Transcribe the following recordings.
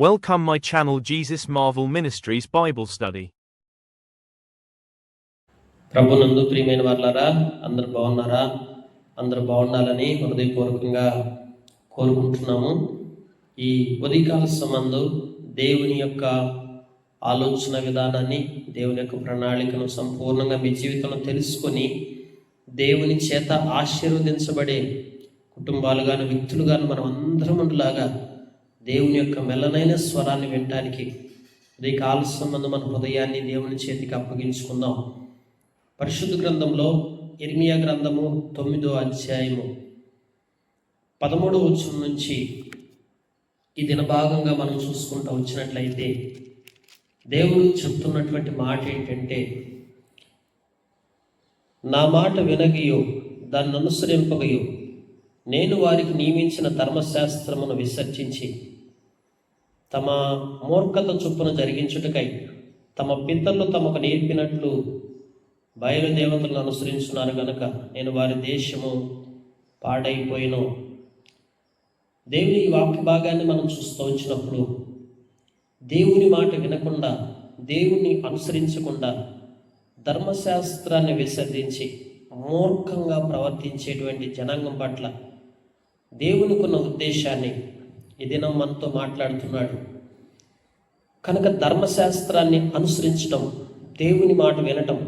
Welcome my channel Jesus Marvel Ministries Bible Study. ప్రభునందు ప్రియమైన వారలారా, అందరూ బాగున్నారా? అందరూ బాగుండాలని హృదయపూర్వకంగా కోరుకుంటున్నాము. ఈ ఉదయకాల సంబంధం దేవుని యొక్క ఆలోచన విధానాన్ని, దేవుని యొక్క ప్రణాళికను సంపూర్ణంగా మీ జీవితంలో తెలుసుకొని దేవుని చేత ఆశీర్వదించబడే కుటుంబాలు కానీ వ్యక్తులు కానీ మనం అందరం ఉండలాగా దేవుని యొక్క మెల్లనైన స్వరాన్ని వినటానికి ఉదయకాల సంబంధం మన హృదయాన్ని దేవుని చేతికి అప్పగించుకుందాం. పరిశుద్ధ గ్రంథంలో ఇర్మియా గ్రంథము 9వ అధ్యాయము 13వ వచనం నుంచి ఈ దిన భాగంగా మనం చూసుకుంటూ వచ్చినట్లయితే దేవుడు చెప్తున్నటువంటి మాట ఏంటంటే, నా మాట వినగయో దాన్ని అనుసరింపగయో నేను వారికి నియమించిన ధర్మశాస్త్రమును విసర్జించి తమ మూర్ఖత చొప్పున జరిగించుటకై తమ పితరులు తమకు నేర్పినట్లు బయలుదేవతలను అనుసరించున్నారు గనక నేను వారి దేశము పాడైపోయిను. దేవుని ఈ వాక్య భాగాన్ని మనం చూస్తూ వచ్చినప్పుడు దేవుని మాట వినకుండా, దేవుని అనుసరించకుండా, ధర్మశాస్త్రాన్ని విసర్జించి మూర్ఖంగా ప్రవర్తించేటువంటి జనాంగం పట్ల దేవునికున్న ఉద్దేశాన్ని ఈ దినం మనతో మాట్లాడుతున్నాడు. కనుక ధర్మశాస్త్రాన్ని అనుసరించడం, దేవుని మాట వినటం,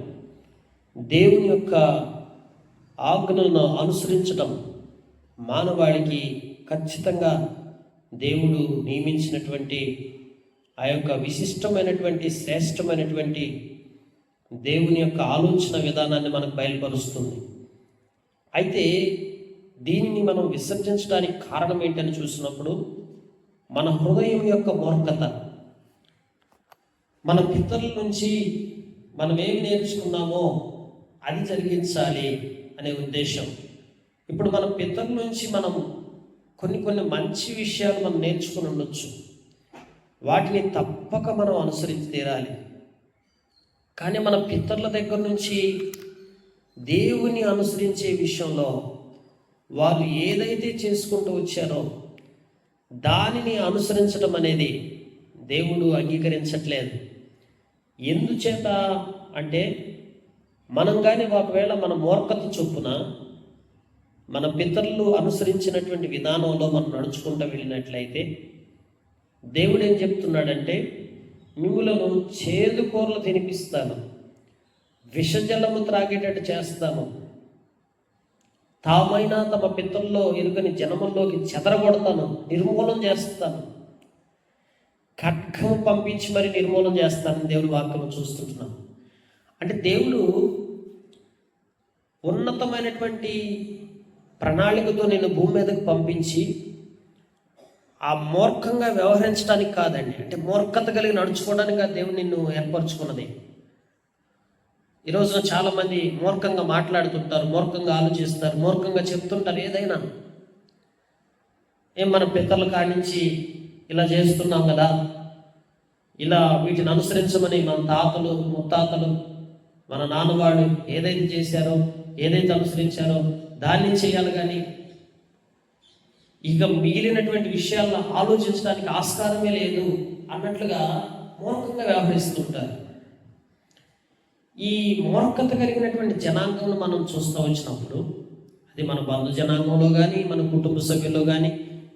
దేవుని యొక్క ఆజ్ఞలను అనుసరించటం మానవాళికి ఖచ్చితంగా దేవుడు నియమించినటువంటి ఆ యొక్క విశిష్టమైనటువంటి శ్రేష్టమైనటువంటి దేవుని యొక్క ఆలోచన విధానాన్ని మనకు బయలుపరుస్తుంది. అయితే దీనిని మనం విసర్జించడానికి కారణం ఏంటని చూసినప్పుడు మన హృదయం యొక్క మూర్ఖత, మన పితరుల నుంచి మనం ఏం నేర్చుకున్నామో అది జరిగించాలి అనే ఉద్దేశం. ఇప్పుడు మన పితరుల నుంచి మనం కొన్ని మంచి విషయాలు మనం నేర్చుకుని ఉండొచ్చు, వాటిని తప్పక మనం అనుసరించి తీరాలి. కానీ మన పితరుల దగ్గర నుంచి దేవుని అనుసరించే విషయంలో వారు ఏదైతే చేసుకుంటూ వచ్చారో దానిని అనుసరించడం అనేది దేవుడు అంగీకరించట్లేదు. ఎందుచేత అంటే, మనం కానీ ఒకవేళ మన మూర్ఖత చొప్పున మన పితరులు అనుసరించినటువంటి విధానంలో మనం నడుచుకుంటూ వెళ్ళినట్లయితే దేవుడు ఏం చెప్తున్నాడంటే, మిమ్ములను చేదు కూరలు తినిపిస్తాను, విషజలము త్రాగేటట్టు చేస్తాను, తామైనా తమ పితరుల్లో ఎరుగని జనముల్లోకి చెదరగొడతాను, నిర్మూలన చేస్తాను, ఖడ్గం పంపించి మరి నిర్మూలన చేస్తానని దేవుడు వాక్యం చూస్తుంటున్నాం. అంటే దేవుడు ఉన్నతమైనటువంటి ప్రణాళికతో నేను భూమి మీదకి పంపించి ఆ మూర్ఖంగా వ్యవహరించడానికి కాదండి, అంటే మూర్ఖత కలిగి నడుచుకోవడానికి ఆ దేవుడు నిన్ను ఏర్పరచుకున్నది. ఈరోజున చాలామంది మూర్ఖంగా మాట్లాడుతుంటారు, మూర్ఖంగా ఆలోచిస్తారు, మూర్ఖంగా చెప్తుంటారు. ఏదైనా మన పితరుల కాడి నుంచి ఇలా చేస్తున్నాం కదా, ఇలా వీటిని అనుసరించమని మన తాతలు ముత్తాతలు మన నాన్నవాడు ఏదైతే చేశారో, ఏదైతే అనుసరించారో దాన్ని చేయాలి. కానీ ఇక మిగిలినటువంటి విషయాలను ఆలోచించడానికి ఆస్కారమే లేదు అన్నట్లుగా మూర్ఖంగా వ్యవహరిస్తుంటారు. ఈ మూర్ఖత కలిగినటువంటి జనాంగంను మనం చూస్తూ వచ్చినప్పుడు, అది మన బంధు జనాంగంలో కానీ, మన కుటుంబ సభ్యుల్లో కానీ,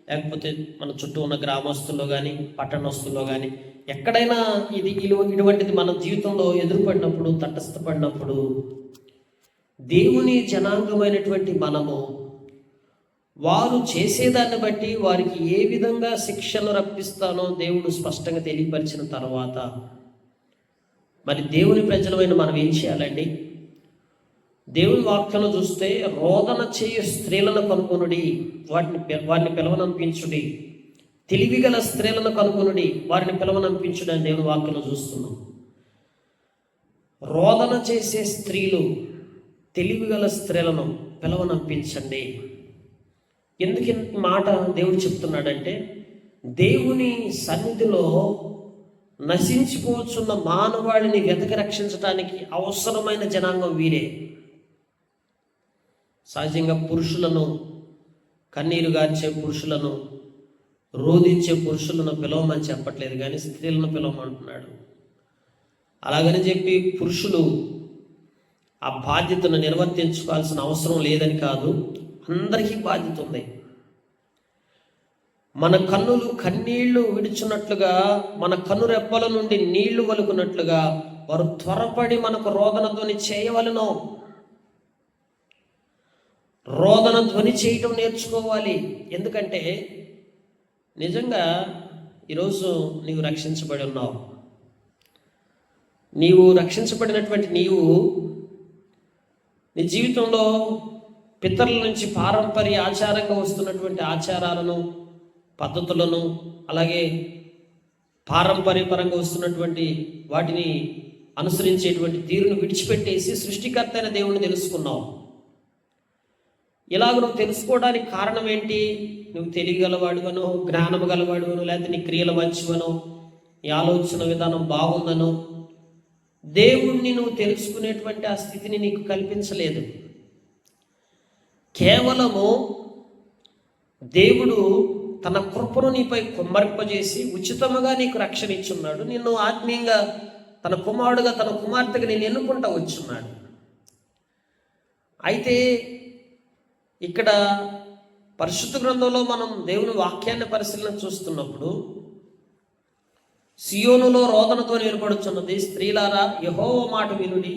లేకపోతే మన చుట్టూ ఉన్న గ్రామస్తుల్లో కానీ, పట్టణస్తుల్లో కానీ, ఎక్కడైనా ఇటువంటిది మన జీవితంలో ఎదురుపడినప్పుడు, తటస్థపడినప్పుడు దేవుని జనాంగమైనటువంటి మనము వారు చేసేదాన్ని బట్టి వారికి ఏ విధంగా శిక్షను రప్పిస్తానో దేవుడు స్పష్టంగా తెలియపరిచిన తర్వాత మరి దేవుని ప్రజలమైన మనం ఏం చేయాలండి? దేవుని వాక్యంలో చూస్తే, రోదన చేయు స్త్రీలను కనుగొనుడి, వారిని పిలవనంపించుడి, తెలివిగల స్త్రీలను కనుగొనుడి, వారిని పిలవనంపించుడి అని దేవుని వాక్యంలో చూస్తున్నాం. రోదన చేసే స్త్రీలు, తెలివిగల స్త్రీలను పిలవనంపించండి. ఎందుకు మాట దేవుడు చెప్తున్నాడంటే, దేవుని సన్నిధిలో నశించిపోతున్న మానవాళిని వెతకి రక్షించడానికి అవసరమైన జనాంగం వీరే. సహజంగా పురుషులను, కన్నీరు గార్చే పురుషులను, రోధించే పురుషులను పిలవమని చెప్పట్లేదు, కానీ స్త్రీలను పిలవమంటున్నాడు. అలాగని చెప్పి పురుషులు ఆ బాధ్యతను నిర్వర్తించుకోవాల్సిన అవసరం లేదని కాదు, అందరికీ బాధ్యత ఉంది. మన కన్నులు కన్నీళ్లు విడుచున్నట్లుగా, మన కన్నురెప్పల నుండి నీళ్లు వలుకున్నట్లుగా వారు త్వరపడి మనకు రోదన ధ్వని చేయవలెను. రోదన ధ్వని చేయటం నేర్చుకోవాలి. ఎందుకంటే నిజంగా ఈరోజు నీవు రక్షించబడి ఉన్నావు. నీవు రక్షించబడినటువంటి నీవు నీ జీవితంలో పితరుల నుంచి పారంపర్య ఆచారంగా వస్తున్నటువంటి ఆచారాలను, పద్ధతులను, అలాగే పారంపర్యపరంగా వస్తున్నటువంటి వాటిని అనుసరించేటువంటి తీరును విడిచిపెట్టేసి సృష్టికర్త అయిన దేవుణ్ణి తెలుసుకున్నావు. ఇలాగ నువ్వు తెలుసుకోవడానికి కారణం ఏంటి? నువ్వు తెలియగలవాడువనో, జ్ఞానము గలవాడువనో, లేకపోతే నీ క్రియలు మంచివనో, నీ ఆలోచన విధానం బాగుందనో దేవుణ్ణి నువ్వు తెలుసుకునేటువంటి ఆ స్థితిని నీకు కల్పించలేదు. కేవలము దేవుడు తన కృపను నీపై కుమ్మరింపజేసి ఉచితముగా నీకు రక్షణ ఇచ్చున్నాడు. నిన్ను ఆత్మీయంగా తన కుమారుడుగా, తన కుమార్తెగా నేను ఎన్నుకుంటా వచ్చున్నాడు. అయితే ఇక్కడ పరిశుద్ధ గ్రంథంలో మనం దేవుని వాక్యాన్ని పరిశీలన చూస్తున్నప్పుడు సియోనులో రోదనతో వినపడుచున్నది, స్త్రీలారా యెహోవా మాట వినుడి,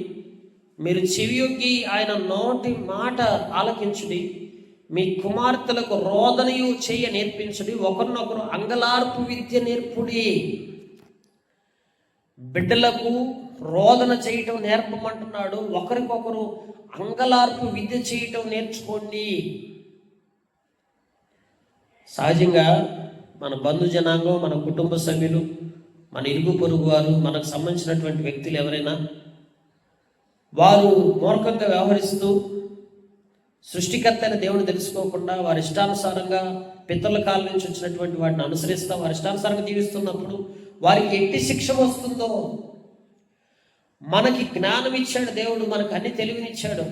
మీరు చెవియొగ్గి ఆయన నోటి మాట ఆలకించుడి, మీ కుమార్తెలకు రోదనయు చేయ నేర్పించుడి, ఒకరినొకరు అంగలార్పు విద్య నేర్పుడి. బిడ్డలకు రోదన చేయటం నేర్పమంటున్నాడు. ఒకరికొకరు అంగలార్పు విద్య చేయటం నేర్చుకోండి. సహజంగా మన బంధు జనాంగం, మన కుటుంబ సభ్యులు, మన ఇరుగు పొరుగు వారు, మనకు సంబంధించినటువంటి వ్యక్తులు ఎవరైనా వారు మూర్ఖంగా వ్యవహరిస్తూ సృష్టికర్త అయిన దేవుని తెలుసుకోకుండా వారి ఇష్టానుసారంగా పితరుల కాలం నుంచి వచ్చినటువంటి వాటిని అనుసరిస్తూ వారి ఇష్టానుసారంగా జీవిస్తున్నప్పుడు వారికి ఎట్టి శిక్ష వస్తుందో, మనకి జ్ఞానం ఇచ్చాడు దేవుడు, మనకు అన్ని తెలివినిచ్చాడు.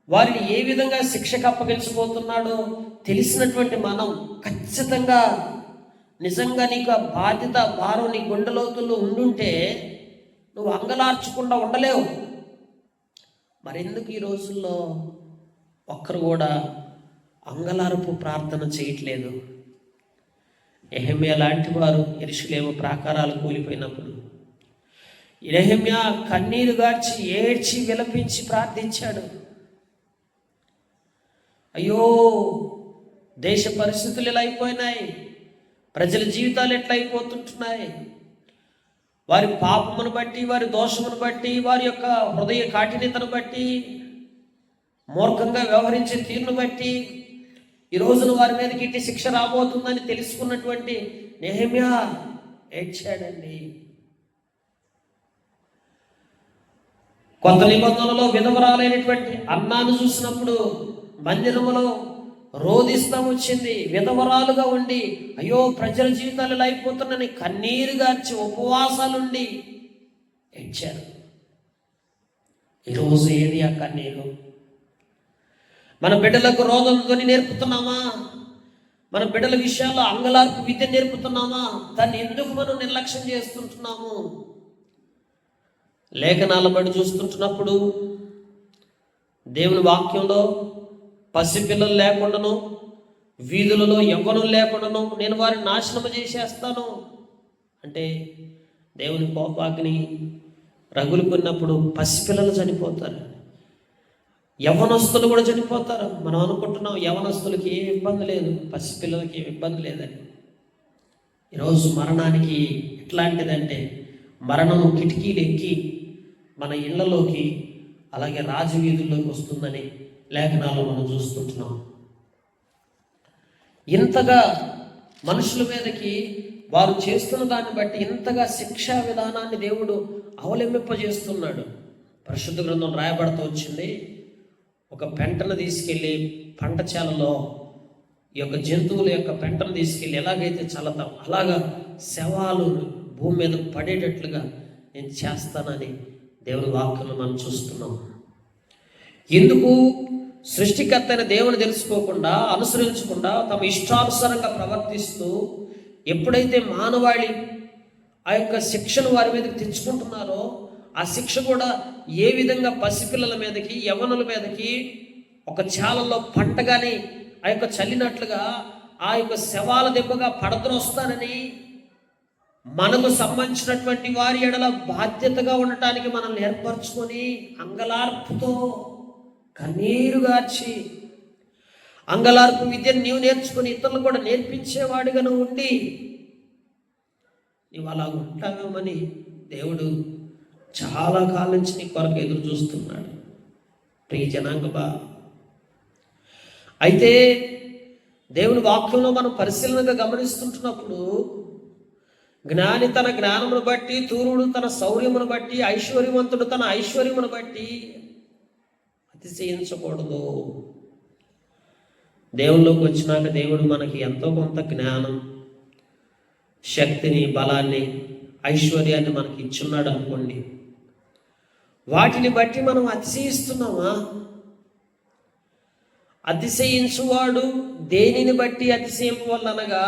వారిని ఏ విధంగా శిక్షకు అప్పగించబోతున్నాడో తెలిసినటువంటి మనం ఖచ్చితంగా నిజంగా నీకు ఆ బాధ్యత భారం నీ గుండెలోతుల్లో ఉండుంటే నువ్వు అంగలార్చకుండా ఉండలేవు. మరెందుకు ఈ రోజుల్లో ఒక్కరు కూడా అంగలార్పు ప్రార్థన చేయట్లేదు? యెహెమ్యా లాంటి వారు యెరూషలేము ప్రాకారాలు కూలిపోయినప్పుడు యెహెమ్యా కన్నీరు గార్చి ఏడ్చి విలపించి ప్రార్థించాడు. అయ్యో, దేశ పరిస్థితులు ఎలా అయిపోయినాయి, ప్రజల జీవితాలు ఎట్లా అయిపోతుంటున్నాయి, వారి పాపమును బట్టి, వారి దోషమును బట్టి, వారి యొక్క హృదయ కాఠిన్యతను బట్టి, మూర్ఖంగా వ్యవహరించే తీరును బట్టి ఈ రోజున వారి మీదకి ఇట్టి శిక్ష రాబోతుందని తెలుసుకున్నటువంటి నెహెమ్యా ఏడ్చాడండి. కొత్త నిబంధనలో విధవరాలైనటువంటి అన్నాను చూసినప్పుడు మందిరములో రోధిస్తా వచ్చింది. విధవరాలుగా ఉండి అయ్యో ప్రజల జీవితాలు ఇలా అయిపోతున్నాయని కన్నీరు గార్చి ఉపవాసాలుండి ఏడ్చారు. ఈరోజు ఏది ఆ కన్నీరు? మన బిడ్డలకు రోదనతోని నేర్పుతున్నామా? మన బిడ్డల విషయాల్లో అంగలార్పు విద్య నేర్పుతున్నామా? దాన్ని ఎందుకు మనం నిర్లక్ష్యం చేస్తుంటున్నాము? లేఖనాల బట్టి చూస్తుంటున్నప్పుడు దేవుని వాక్యంలో పసిపిల్లలు లేకుండాను, వీధులలో యవ్వనం లేకుండాను నేను వారిని నాశనం చేసేస్తాను అంటే దేవుని కోపాగ్ని రగులుకున్నప్పుడు పసిపిల్లలు చనిపోతారు, యవ్వనస్తులు కూడా చనిపోతారు. మనం అనుకుంటున్నాం యవ్వనస్తులకి ఏమి ఇబ్బంది లేదు, పసిపిల్లలకి ఏమి ఇబ్బంది లేదని. ఈరోజు మరణానికి ఎట్లాంటిదంటే మరణం కిటికీలు ఎక్కి మన ఇళ్లలోకి అలాగే రాజవీధుల్లోకి వస్తుందని లేఖనాలు మనం చూస్తుంటున్నాం. ఇంతగా మనుషుల మీదకి వారు చేస్తున్న దాన్ని బట్టి ఇంతగా శిక్షా విధానాన్ని దేవుడు అవలంబింపజేస్తున్నాడు. పరిశుద్ధ గ్రంథం రాయబడుతూ వచ్చింది, ఒక పెంటను తీసుకెళ్ళి పంట చేలలో ఈ యొక్క జంతువుల యొక్క పెంటను తీసుకెళ్ళి ఎలాగైతే చల్లతాం అలాగా శవాలు భూమి మీద పడేటట్లుగా నేను చేస్తానని దేవుని వాక్యంలో మనం చూస్తున్నాం. ఎందుకు సృష్టికర్త అయిన దేవుని తెలుసుకోకుండా, అనుసరించకుండా తమ ఇష్టానుసారంగా ప్రవర్తిస్తూ ఎప్పుడైతే మానవాళి ఆ యొక్క శిక్షను వారి మీదకి తెచ్చుకుంటున్నారో, ఆ శిక్ష కూడా ఏ విధంగా పసిపిల్లల మీదకి, యవ్వనుల మీదకి ఒక చాలలో పంటగాని ఆ యొక్క చల్లినట్లుగా ఆ యొక్క శవాల దెబ్బగా పడద్రోస్తానని, మనకు సంబంధించినటువంటి వారి ఎడల బాధ్యతగా ఉండటానికి మనల్ని ఏర్పరచుకొని అంగలార్పుతో కన్నీరు గార్చి, అంగలార్పు విద్యను నీవు నేర్చుకుని ఇతరులు కూడా నేర్పించేవాడిగా నువ్వు ఉండి నీవు అలా ఉంటావేమని దేవుడు చాలా కాలం నుంచి నీ కొరకు ఎదురు చూస్తున్నాడు. ప్రియ జనాంగమా, అయితే దేవుని వాక్యంలో మనం పరిశీలనగా గమనిస్తుంటున్నప్పుడు, జ్ఞాని తన జ్ఞానమును బట్టి, తూరుడు తన శౌర్యమును బట్టి, ఐశ్వర్యవంతుడు తన ఐశ్వర్యమును బట్టి అతిశయించకూడదు. దేవుళ్ళలోకి వచ్చినాక దేవుడు మనకి ఎంతో కొంత జ్ఞానం, శక్తిని, బలాన్ని, ఐశ్వర్యాన్ని మనకి ఇచ్చున్నాడు అనుకోండి. వాటిని బట్టి మనం అతిశయిస్తున్నామా? అతిశయించువాడు దేనిని బట్టి అతిశయింపవలనగా,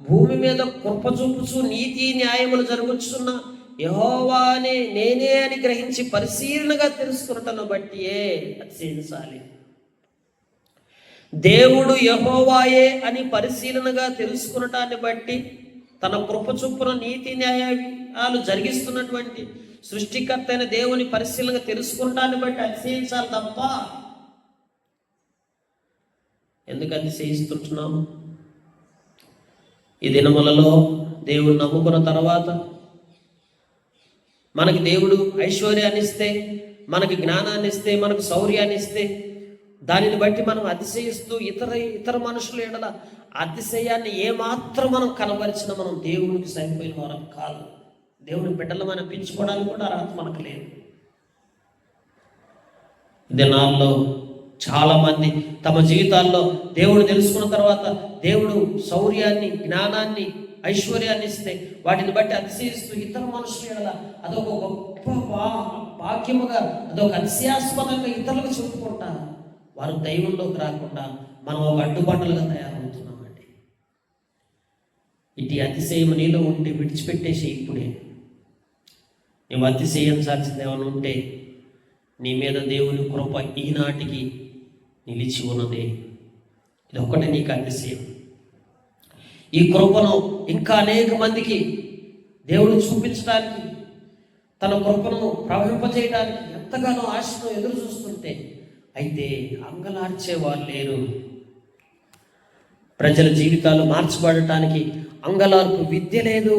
భూమి మీద కృప చూపుచు నీతి న్యాయములు జరుగుతున్న యెహోవానే నేనే అని గ్రహించి పరిశీలనగా తెలుసుకున్నటను బట్టియే అతిశయించాలి. దేవుడు యెహోవాయే అని పరిశీలనగా తెలుసుకున్నటాన్ని బట్టి, తన కృప చొప్పున నీతి న్యాయాలు జరిగిస్తున్నటువంటి సృష్టికర్త అయిన దేవుని పరిశీలనగా తెలుసుకున్నటాన్ని బట్టి అతిశయించాలి తప్ప ఎందుకు అతిశయిస్తుంటున్నాము? ఈ దినములలో దేవుడు నమ్ముకున్న తర్వాత మనకి దేవుడు ఐశ్వర్యాన్ని ఇస్తే, మనకి జ్ఞానాన్ని ఇస్తే, మనకు శౌర్యాన్ని ఇస్తే, దానిని బట్టి మనం అతిశయిస్తూ ఇతర మనుషుల ఎడల అతిశయాన్ని ఏమాత్రం మనం కనబరిచిన మనం దేవునికి సరిపోయిన వారం కాదు. దేవుని బిడ్డలు మనం పెంచుకోవడానికి కూడా అర్హత మనకు లేదు. దినాల్లో చాలా మంది తమ జీవితాల్లో దేవుడు తెలుసుకున్న తర్వాత దేవుడు శౌర్యాన్ని, జ్ఞానాన్ని, ఐశ్వర్యాన్ని ఇస్తే వాటిని బట్టి అతిశయిస్తూ ఇతర మనుషుల ఎడల అదొక గొప్ప భాగ్యముగా, అదొక అతిశయాస్పదంగా ఇతరులకు చెప్పుకుంటారు. వారు దైవంలోకి రాకుండా మనం ఒక అడ్డుబండలుగా తయారవుతున్నామండి. ఇటు అతిశయం నీలో ఉంటే విడిచిపెట్టేసి ఇప్పుడే. నువ్వు అతిశయించాల్సింది ఏమైనా ఉంటే నీ మీద దేవుని కృప ఈనాటికి నిలిచి ఉన్నది. ఇది ఒక్కటే నీకు అతిశయం. ఈ కృపను ఇంకా అనేక మందికి దేవుడు చూపించడానికి, తన కృపను ప్రవహింపజేయడానికి ఎంతగానో ఆశతో ఎదురు చూస్తుంటే, అయితే అంగలార్చేవారు లేరు. ప్రజల జీవితాలు మార్చబడటానికి అంగలార్పు విద్య లేదు.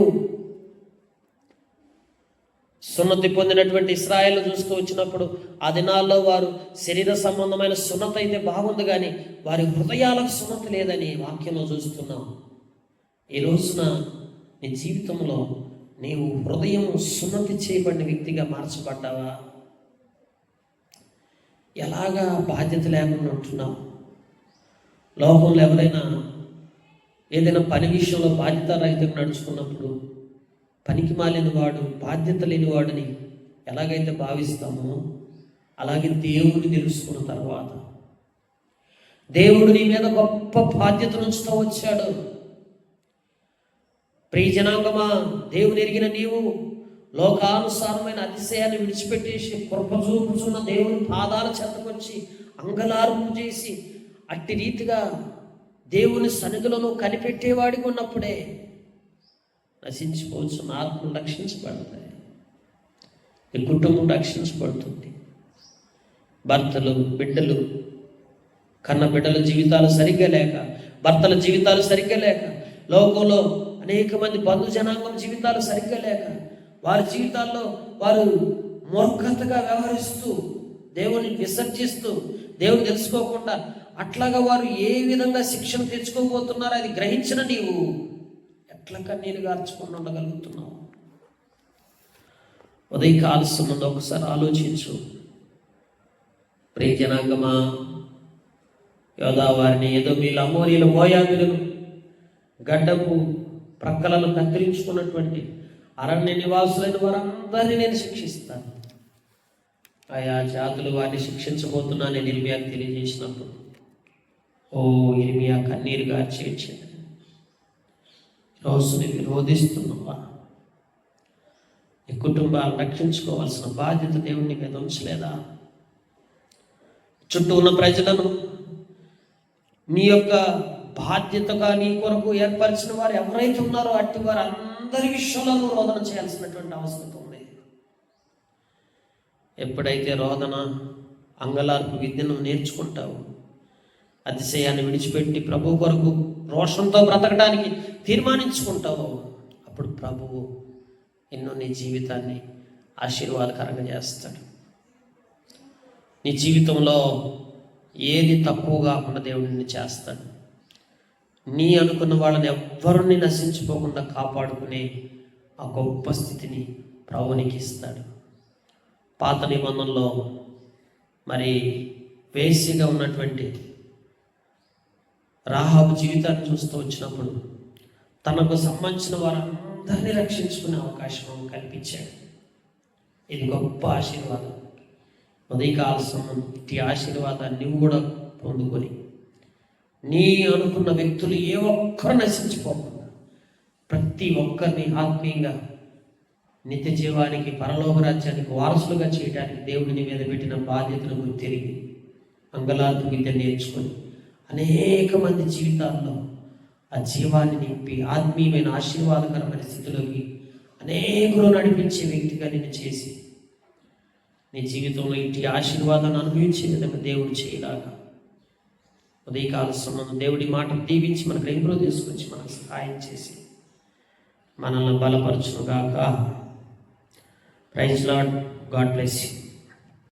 సున్నతి పొందినటువంటి ఇశ్రాయేలు చూస్తూ వచ్చినప్పుడు ఆ దినాల్లో వారు శరీర సంబంధమైన సున్నత అయితే బాగుంది, కానీ వారి హృదయాలకు సున్నతి లేదని వాక్యంలో చూస్తున్నాం. ఈ రోజున నీ జీవితంలో నీవు హృదయం సున్నతి చేయబడిన వ్యక్తిగా మార్చబడ్డావా? ఎలాగా బాధ్యత లేకుండా ఉంటున్నావు? లోకంలో ఎవరైనా ఏదైనా పని విషయంలో బాధ్యత రహితంగా నడుచుకున్నప్పుడు పనికి మాలిన వాడు, బాధ్యత లేనివాడని ఎలాగైతే భావిస్తామో, అలాగే దేవుడిని తెలుసుకున్న తర్వాత దేవుడు నీ మీద గొప్ప బాధ్యత నుంచుతూ వచ్చాడు. ప్రియ జనాంగమా, దేవుని ఎరిగిన నీవు లోకానుసారమైన అతిశయాన్ని విడిచిపెట్టేసి కృప చూపుచున్న దేవుని పాదాల చెంతకొచ్చి అంగలార్పు చేసి అట్టి రీతిగా దేవుని సన్నిధిలో నువ్వు కనిపెట్టేవాడిగా ఉన్నప్పుడే నశించిపోవచ్చు, ఆత్మలు రక్షించబడతాయి, ఈ కుటుంబం రక్షించబడుతుంది. భర్తలు, బిడ్డలు, కన్న బిడ్డల జీవితాలు సరిగ్గా లేక, భర్తల జీవితాలు సరిగ్గా లేక, లోకంలో అనేక మంది బంధు జనాంగం జీవితాలు సరిగ్గా లేక, వారి జీవితాల్లో వారు మూర్ఖతగా వ్యవహరిస్తూ, దేవుని విసర్జిస్తూ, దేవుని తెలుసుకోకుండా అట్లాగా వారు ఏ విధంగా శిక్షణ తెచ్చుకోబోతున్నారో అది గ్రహించిన నీవు ఎట్లా కన్నీరు గార్చుకొని ఉండగలుగుతున్నావు? ఉదయకాలస్యం ముందు ఒకసారి ఆలోచించు. ప్రియ జనాంగమా, యోధా వారిని, ఎదోమీయులు, అమోరీయులు, మోయాబీయులను, గడ్డపు ప్రక్కలను కత్తిరించుకున్నటువంటి అరణ్య నివాసులైన వారందరినీ నేను శిక్షిస్తాను. ఆయా జాతులు వారిని శిక్షించబోతున్నానని ఇర్మియాకు తెలియజేసినప్పుడు ఇర్మియా కన్నీరు గార్చి ఏడ్చాడు. రోజు నువ్వు విరోధిస్తున్నావా? నీ కుటుంబాలను రక్షించుకోవాల్సిన బాధ్యత దేవుని మీద ఉంచలేదా? చుట్టూ ఉన్న ప్రజలను నీ యొక్క బాధ్యతగా నీ కొరకు ఏర్పరిచిన వారు ఎవరైతే ఉన్నారో అట్టి వారు అందరి విషయంలో రోదన చేయాల్సినటువంటి అవసరం ఉంది. ఎప్పుడైతే రోదన అంగలార్పు విద్యను నేర్చుకుంటావు, అతిశయాన్ని విడిచిపెట్టి ప్రభు కొరకు రోషంతో బ్రతకడానికి తీర్మానించుకుంటావు, అప్పుడు ప్రభువు ఎన్నో నీ జీవితాన్ని ఆశీర్వాదకరంగా చేస్తాడు. నీ జీవితంలో ఏది తక్కువ కాకుండా దేవుడిని చేస్తాడు. నీ అనుకున్న వాళ్ళని ఎవ్వరిని నశించిపోకుండా కాపాడుకునే ఆ గొప్ప స్థితిని ప్రభువునికి ఇస్తాడు. పాత నిబంధనలో మరి వేసిగా ఉన్నటువంటి రాహాబు జీవితాన్ని చూస్తూ వచ్చినప్పుడు తనకు సంబంధించిన వారందరినీ రక్షించుకునే అవకాశం కల్పించాడు. ఇది గొప్ప ఆశీర్వాదం. ఉదయకాల సమయం ఇట్టి ఆశీర్వాదాన్ని నువ్వు కూడా పొందుకొని నీ అనుకున్న వ్యక్తులు ఏ ఒక్కరు నశించిపోకుండా ప్రతి ఒక్కరిని ఆత్మీయంగా నిత్య జీవానికి, పరలోక రాజ్యానికి వారసులుగా చేయడానికి దేవుడిని మీద పెట్టిన బాధ్యతను తిరిగి అంగలార్పు విద్య నేర్చుకొని అనేక మంది జీవితాల్లో ఆ జీవాన్ని నింపి ఆత్మీయమైన ఆశీర్వాదకరమైన స్థితిలోకి అనేకులు నడిపించే వ్యక్తిగా నేను చేసి నీ జీవితంలో ఇంటి ఆశీర్వాదాన్ని అనుభవించే విధంగా దేవుడు చేయలాగా ఉదయకాల సమయం దేవుడి మాటను దీవించి మనకు ఇంప్రూవ్ తీసుకొచ్చి మనకు సహాయం చేసి మనల్ని బలపరచునుగాక. Praise Lord. God bless you.